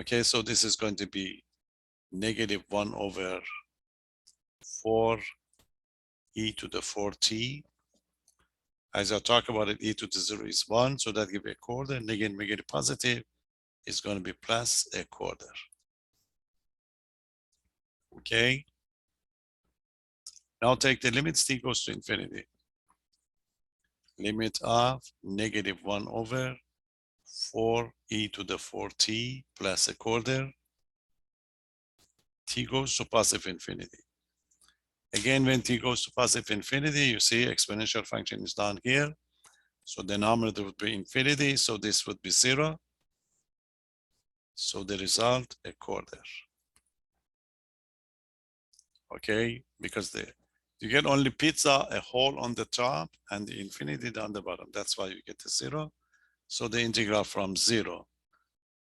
Okay, so this is going to be negative 1 over 4 e to the 4t. As I talk about it, e to the 0 is 1. So that gives a quarter. Negative positive is going to be plus a quarter. Okay. Now take the limits, t goes to infinity. Limit of negative 1 over 4 e to the 4t plus a quarter. T goes to positive infinity. Again, when t goes to positive infinity, you see exponential function is down here. So the denominator would be infinity. So this would be 0. So the result, a quarter. Okay, because you get only pizza, a hole on the top, and the infinity down the bottom. That's why you get the 0. So the integral from 0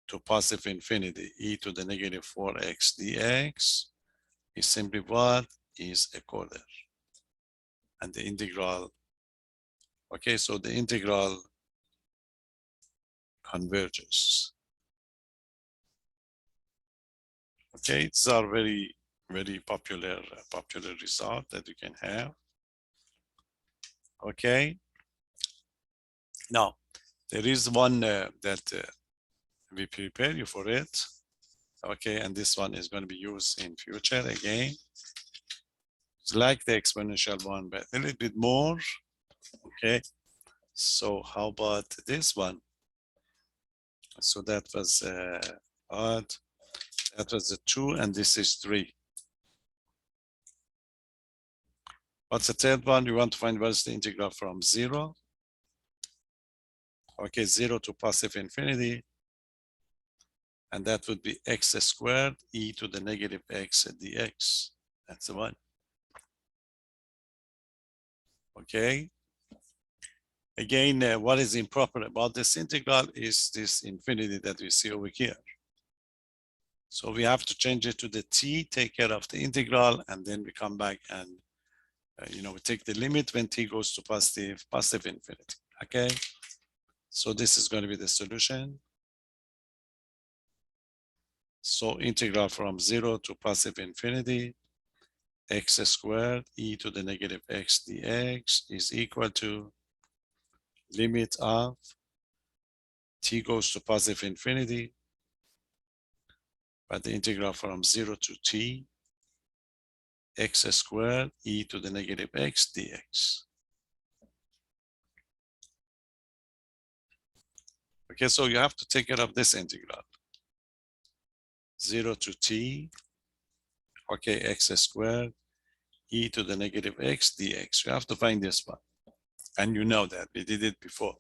to positive infinity, e to the negative 4x dx, is simply what? Is a quarter. And the integral, okay, so the integral converges. Okay, these are very, very popular result that you can have. Okay. Now, there is one that we prepare you for it. Okay, and this one is going to be used in future again. It's like the exponential one, but a little bit more. Okay, so how about this one? So that was odd. That was a 2, and this is 3. What's the third one? You want to find what's the integral from 0. Okay, 0 to positive infinity. And that would be x squared e to the negative x dx. That's the one. Okay. Again, what is improper about this integral is this infinity that we see over here. So we have to change it to the t, take care of the integral, and then we come back and we take the limit when t goes to positive infinity. Okay. So this is going to be the solution. So integral from 0 to positive infinity, x squared e to the negative x dx is equal to limit of t goes to positive infinity, but the integral from 0 to t, x squared e to the negative x dx. Okay, so you have to take care of this integral. 0 to t, okay, x squared e to the negative x dx. You have to find this one. And you know that, we did it before.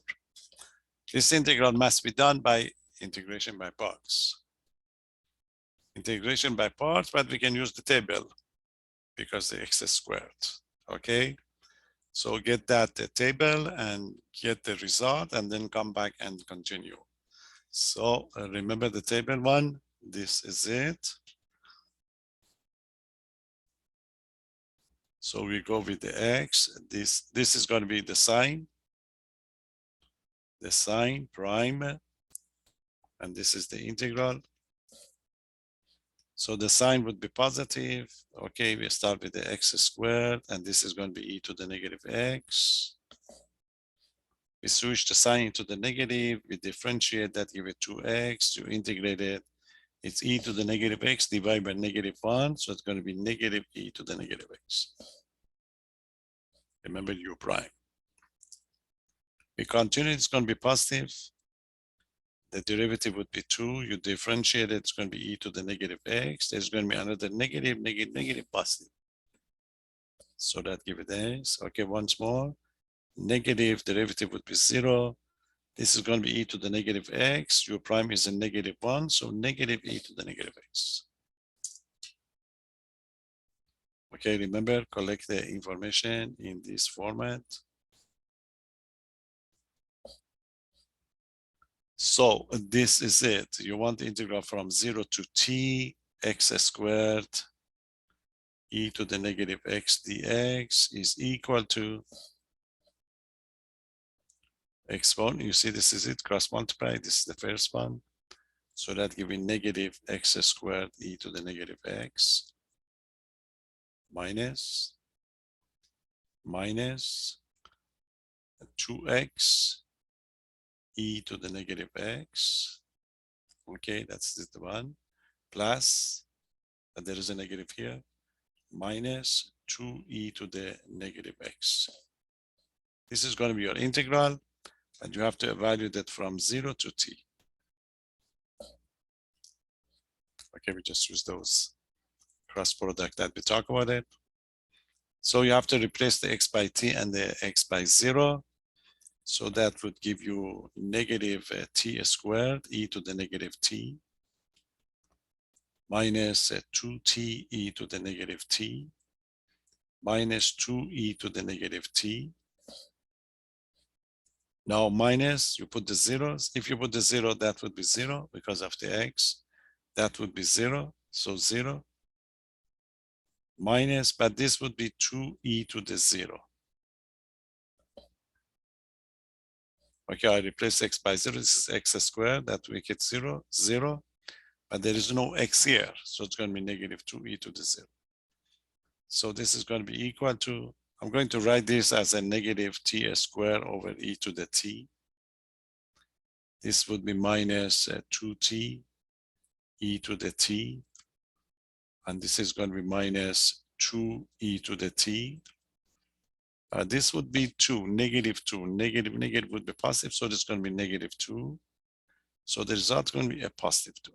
This integral must be done by integration by parts. Integration by parts, but we can use the table because the x squared, okay? So get that table and get the result and then come back and continue. So remember the table one, this is it. So we go with the x, this is going to be the sign prime, and this is the integral. So the sign would be positive. Okay, we start with the x squared, and this is going to be e to the negative x. We switch the sign to the negative, we differentiate that, give it 2x, you integrate it. It's e to the negative x divided by -1, so it's going to be negative e to the negative x. Remember u prime. We continue, it's going to be positive. The derivative would be 2. You differentiate it, it's going to be e to the negative x. There's going to be another negative, negative, negative, positive. So that give it x. Okay, once more. Negative derivative would be 0. This is going to be e to the negative x. U prime is a -1, so negative e to the negative x. Okay, remember, collect the information in this format. So this is it. You want the integral from 0 to t x squared e to the negative x dx is equal to x1. You see, this is it, cross multiply. This is the first one. So that gives me negative x squared e to the negative x minus 2x e to the negative x. Okay, that's the one. Plus, and there is a negative here, minus 2e to the negative x. This is going to be your integral, and you have to evaluate it from 0 to t. Okay, we just use those cross product that we talk about it. So you have to replace the x by t and the x by 0. So that would give you negative t squared e to the negative t minus 2t e to the negative t minus 2e to the negative t. Now minus, you put the zeros. If you put the 0, that would be 0 because of the x. That would be 0, so 0. Minus, but this would be 2e to the 0. Okay, I replace x by 0. This is x squared. That make it 0, 0. But there is no x here, so it's going to be negative 2e to the 0. So this is going to be equal to, I'm going to write this as a negative t squared over e to the t. This would be minus 2t e to the t. And this is going to be minus 2e to the t. This would be 2, negative 2. Negative would be positive, so this is going to be negative 2. So the result is going to be a positive 2.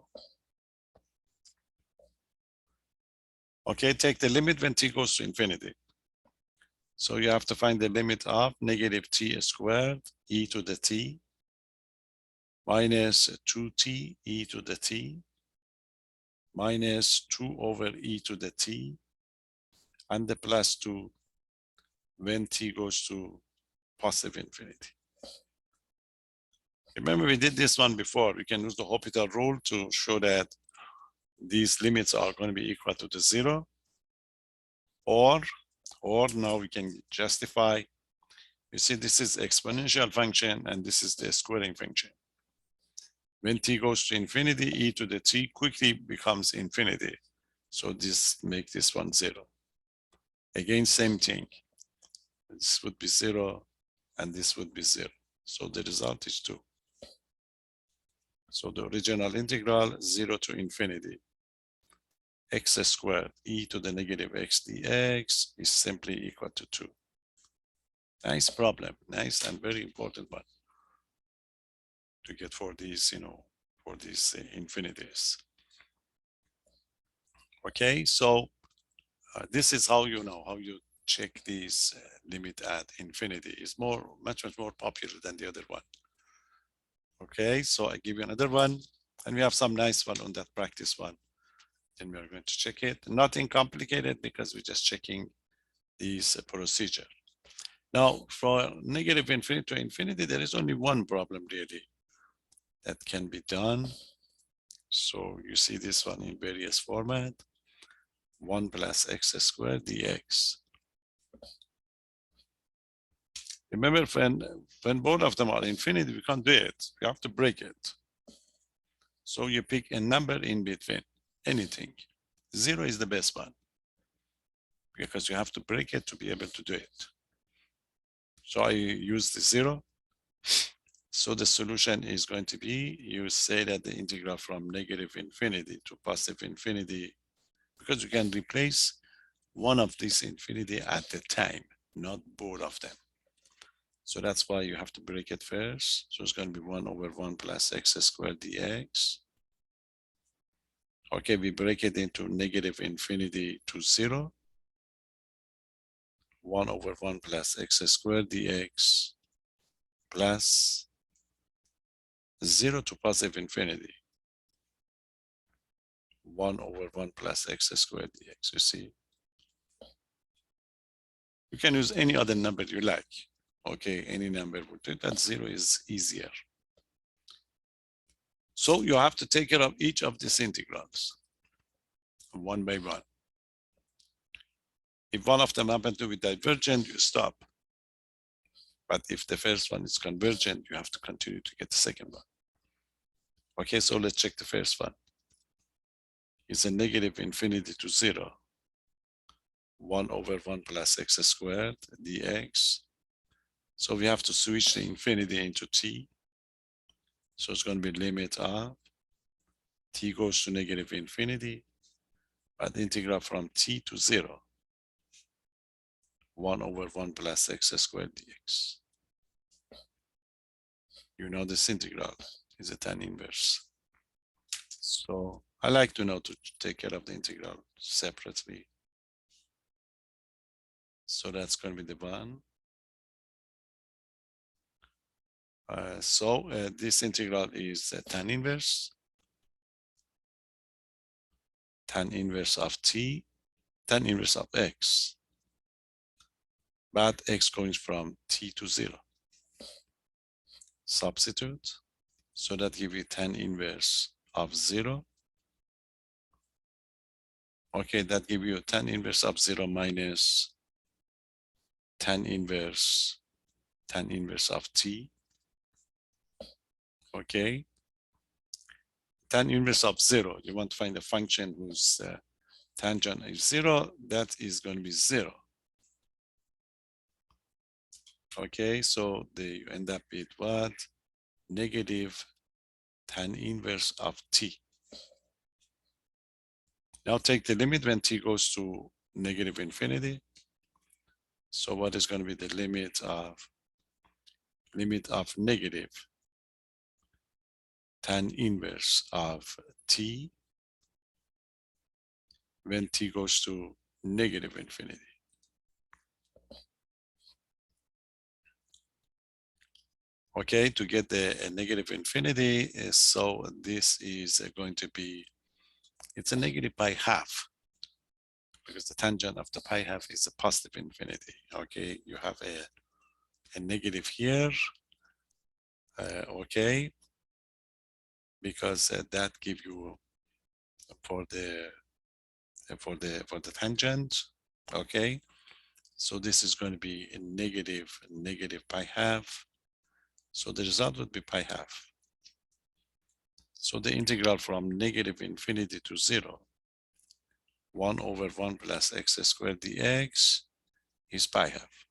Okay, take the limit when t goes to infinity. So you have to find the limit of negative t squared e to the t minus 2t e to the t minus 2 over e to the t and the plus 2 when t goes to positive infinity. Remember, we did this one before. We can use the Hospital rule to show that these limits are going to be equal to the 0, or now we can justify. You see, this is exponential function and this is the squaring function. When t goes to infinity, e to the t quickly becomes infinity. So this make this one 0. Again, same thing. This would be 0 and this would be 0. So the result is 2. So the original integral 0 to infinity x squared e to the negative x dx is simply equal to 2. Nice problem, nice and very important one to get for these, for these infinities. Okay, so this is how how you check these limit at infinity. It's much more popular than the other one. Okay, so I give you another one, and we have some nice one on that practice one. Then we are going to check it. Nothing complicated because we're just checking this procedure. Now, for negative infinity to infinity, there is only one problem really that can be done. So you see this one in various format. 1 plus x squared dx. Remember, when both of them are infinity, we can't do it. We have to break it. So you pick a number in between, anything. 0 is the best one because you have to break it to be able to do it. So I use the 0. So the solution is going to be, you say that the integral from negative infinity to positive infinity, because you can replace one of these infinity at a time, not both of them. So that's why you have to break it first. So it's going to be 1 over 1 plus x squared dx. Okay, we break it into negative infinity to 0. 1 over 1 plus x squared dx plus 0 to positive infinity. 1 over 1 plus x squared dx. You see, you can use any other number you like. Okay, any number would do that. 0 is easier. So you have to take care of each of these integrals one by one. If one of them happen to be divergent, you stop. But if the first one is convergent, you have to continue to get the second one. Okay, so let's check the first one. It's a negative infinity to 0. 1 over 1 plus x squared dx. So we have to switch the infinity into t. So it's going to be limit of t goes to negative infinity, but the integral from t to 0. 1 over 1 plus x squared dx. You know this integral is a tan inverse. So I like to know to take care of the integral separately. So that's going to be the one. This integral is tan inverse of t, tan inverse of x, but x goes from t to 0. Substitute, so that gives you tan inverse of 0. Okay, that gives you tan inverse of 0 minus tan inverse of t. Okay, tan inverse of 0, you want to find a function whose tangent is 0, that is going to be 0. Okay, so you end up with what? Negative tan inverse of t. Now take the limit when t goes to negative infinity. So what is going to be the limit of negative tan inverse of t when t goes to negative infinity? Okay, to get the negative infinity, so this is going to be, it's a negative pi half, because the tangent of the pi half is a positive infinity. Okay, you have a negative here, okay, because that gives you for the tangent. Okay, so this is going to be a negative pi half. So the result would be pi half. So the integral from negative infinity to 0, 1 over 1 plus x squared dx is pi half.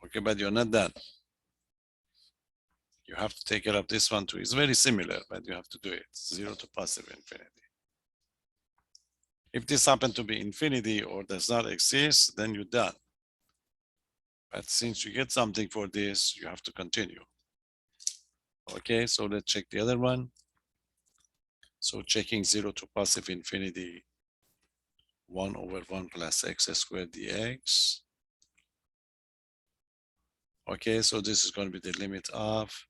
Okay, but you're not done. You have to take care of this one too. It's very similar, but you have to do it. 0 to positive infinity. If this happens to be infinity or does not exist, then you're done. But since you get something for this, you have to continue. Okay, so let's check the other one. So checking 0 to positive infinity, 1 over 1 plus x squared dx. Okay, so this is going to be the limit of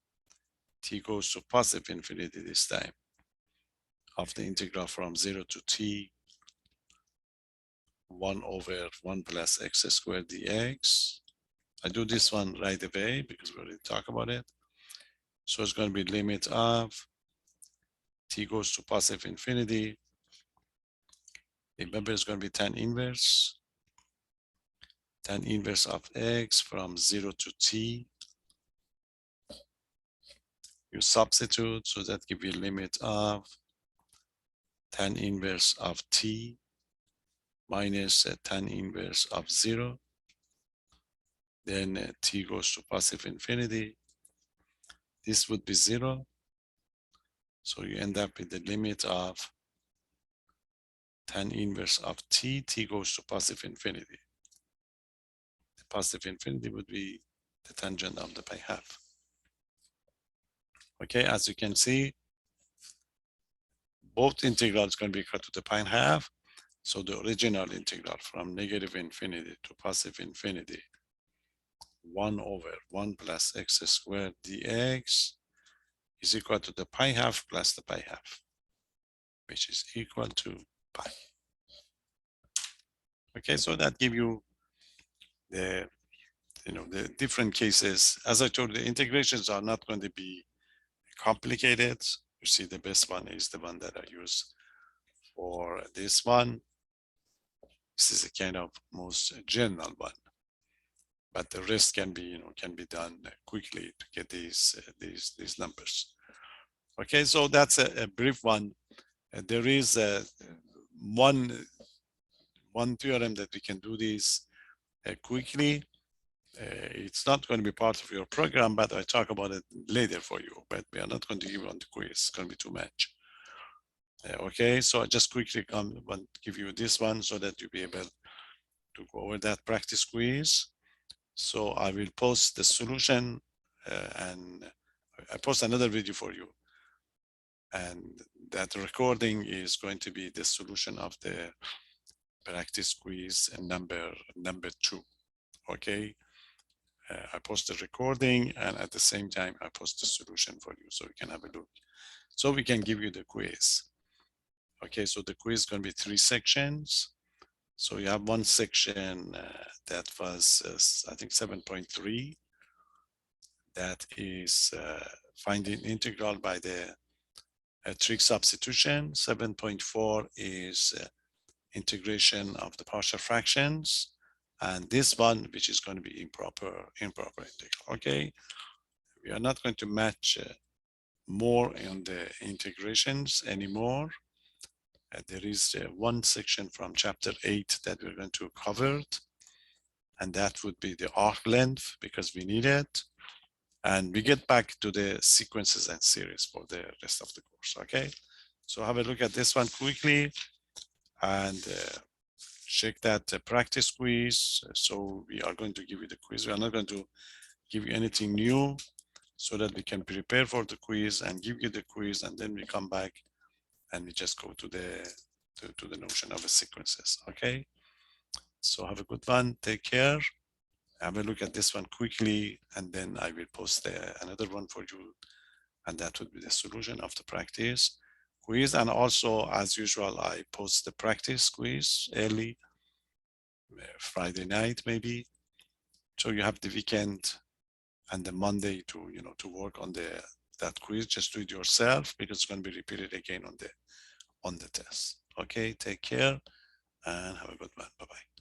t goes to positive infinity this time, of the integral from 0 to t, 1 over 1 plus x squared dx. I do this one right away because we already talked about it. So it's going to be limit of t goes to positive infinity. Remember, it's going to be tan inverse of x from 0 to t. You substitute, so that gives you limit of tan inverse of t minus tan inverse of 0. Then t goes to positive infinity. this would be 0. So you end up with the limit of tan inverse of t. T goes to positive infinity. The positive infinity would be the tangent of the pi half. Okay, as you can see, both integrals can be equal to the pi half. So the original integral from negative infinity to positive infinity, 1 over 1 plus x squared dx is equal to the pi half plus the pi half, which is equal to pi. Okay, so that gives you the the different cases. As I told you, the integrations are not going to be complicated. You see, the best one is the one that I use for this one. This is a kind of most general one, but the rest can be can be done quickly to get these numbers. Okay, so that's a brief one. There is one theorem that we can do this quickly. It's not going to be part of your program, but I talk about it later for you. But we are not going to give you on the quiz. It's going to be too much. Okay, so I just quickly give you this one so that you'll be able to go over that practice quiz. So I will post the solution and I post another video for you. And that recording is going to be the solution of the practice quiz number 2. Okay. I post the recording and at the same time I post the solution for you so you can have a look. So we can give you the quiz. Okay, so the quiz is going to be 3 sections. So you have one section that was, I think, 7.3. That is finding integral by the trig substitution. 7.4 is integration of the partial fractions. And this one, which is going to be improper integral. Okay, we are not going to match more on the integrations anymore. There is one section from chapter 8 that we're going to cover, and that would be the arc length because we need it. And we get back to the sequences and series for the rest of the course. Okay, so have a look at this one quickly and check that practice quiz. So we are going to give you the quiz. We are not going to give you anything new so that we can prepare for the quiz and give you the quiz, and then we come back and we just go to the notion of the sequences. Okay, so have a good one. Take care. Have a look at this one quickly, and then I will post another one for you, and that would be the solution of the practice quiz. And also, as usual, I post the practice quiz early, Friday night maybe, so you have the weekend and the Monday to to work on that quiz. Just do it yourself because it's going to be repeated again on the test. Okay, take care and have a good one. Bye-bye.